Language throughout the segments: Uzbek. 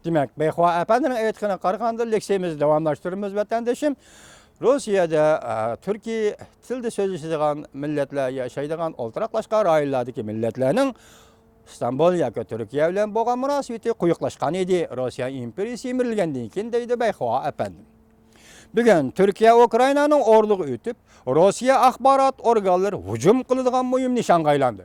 Demek, Beyhua Efendi'nin eğitimine karşında leksiyemizi devamlaştırırız vatandaşım. Rusya'da Türkiye tilde sözleşilen milletler yaşaydıgan oltaraklaşkan rayonlardaki milletlerinin İstanbul yoki Türkiye bilan bo'lgan munosabati quyuqlashgan edi. Rossiya imperiyasi yemirilgandan keyin deydi Beyhua Efendi. Bugun Türkiye Ukrainaning o'rligi o'tib, Rossiya axborot organlari hujum qiladigan muhim nishonga aylandi.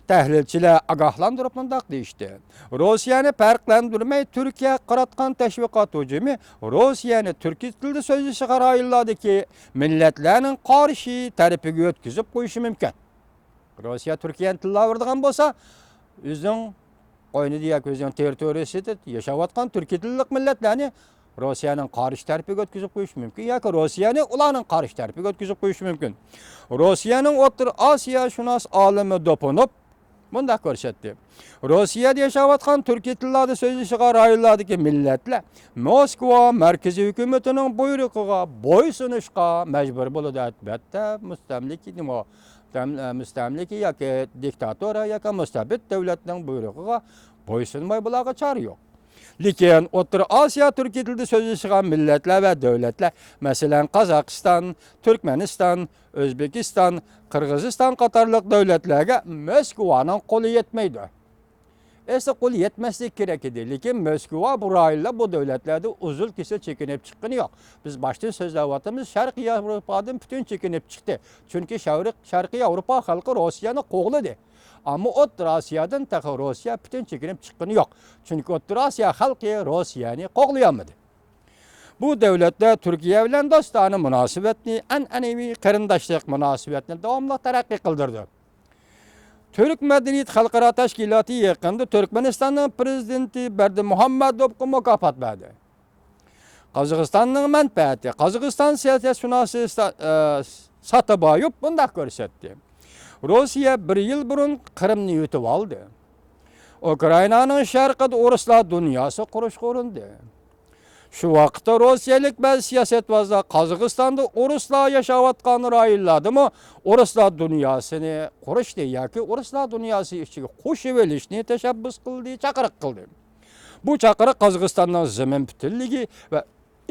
Tahlilchilar ogohlantirib mundaq deyishdi. Rossiyani farqlantirmay Turkiya qiratgan tashviqot hujumi Rossiyani turkiy tilda so'zlashiga rayonlardagi millatlarning qarshi tarafiga o'tkazib qo'yishi mumkin. Rossiya Türkiye'nin tilla vurduğun bolsa, özün qoynu diye özün territoriyasida yaşayotgan Türkiye tillik milletlerini Rossiyanın qarşı tarafiga o'tkazib qo'yish mumkin yoki Rossiyani ularning qarşı tarafiga o'tkazib qo'yish mumkin. Rossiyaning O'rta Osiyo shunos olimi Doponov bunda ko'rsatdi. Rossiyada yaşayotgan Türkiye tillarida so'zlashiga rayonlardagi millatlar Moskva markaziy hukumatining buyrug'iga bo'ysunishga majbur bo'ladi. Albatta, müstemliki yoki diktatora yoki mustabid davlatning buyrug'iga bo'ysunmay bularga chora yo'q. Lekin O'rta Osiyo Turkiy tilida so'zlashigan millatlar va davlatlar, masalan Qozog'iston, Turkmaniston, O'zbekiston, Qirg'iziston qatorliq davlatlarga Moskvaning qo'li yetmaydi. Esa qo'li yetmaslik kerak edi, lekin Moskva bu rayonlar bu davlatlarda uzul kesil chekinib chiqqani yo'q. Biz boshdan so'zlayotimiz Sharqiy Yevropadan butun chekinib chiqdi. Chunki Sharqiy Yevropa xalqi Rossiyani qo'g'ladi. Ammo O'rta Osiyodan taqa Rossiya butun chekinib chiqqani yo'q. Chunki O'rta Osiyo xalqi Rossiyani qo'g'layolmadi. Bu davlatlar Turkiya bilan do'stona munosabatni, an'anaviy qarindoshlik munosabatni davomli taraqqiy qildirdi. Türk Medeniyet Xalqaro Tashkiloti yaqinda Turkmanistonning prezidenti Berdimuhamedovga mukofot berdi. Qozog'istonning manfaati, Qozog'iston siyosatshunosi Sataboyev bunday ko'rsatdi. Rossiya 1 yil burun Qrimni yutib oldi. Ukrainaning sharqida o'rislar dunyosi qurishga urindi. Shu vaqtda Rossiyalik ba'zi siyosatbozlar Qozog'istonda o'rislar yashayotgan rayonlardami o'rislar dunyosini qurishdi yoki o'rislar dunyosi ichiga qo'shib olishni tashabbus qildi, chaqiriq qildi. Bu chaqiriq Qozog'istonning zamin butunligi va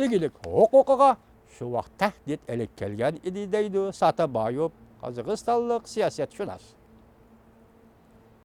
egilik huquqiga shu vaqt tahdid elib kelgan edi deydi Sataboyev, qozog'istonlik siyosatshunos.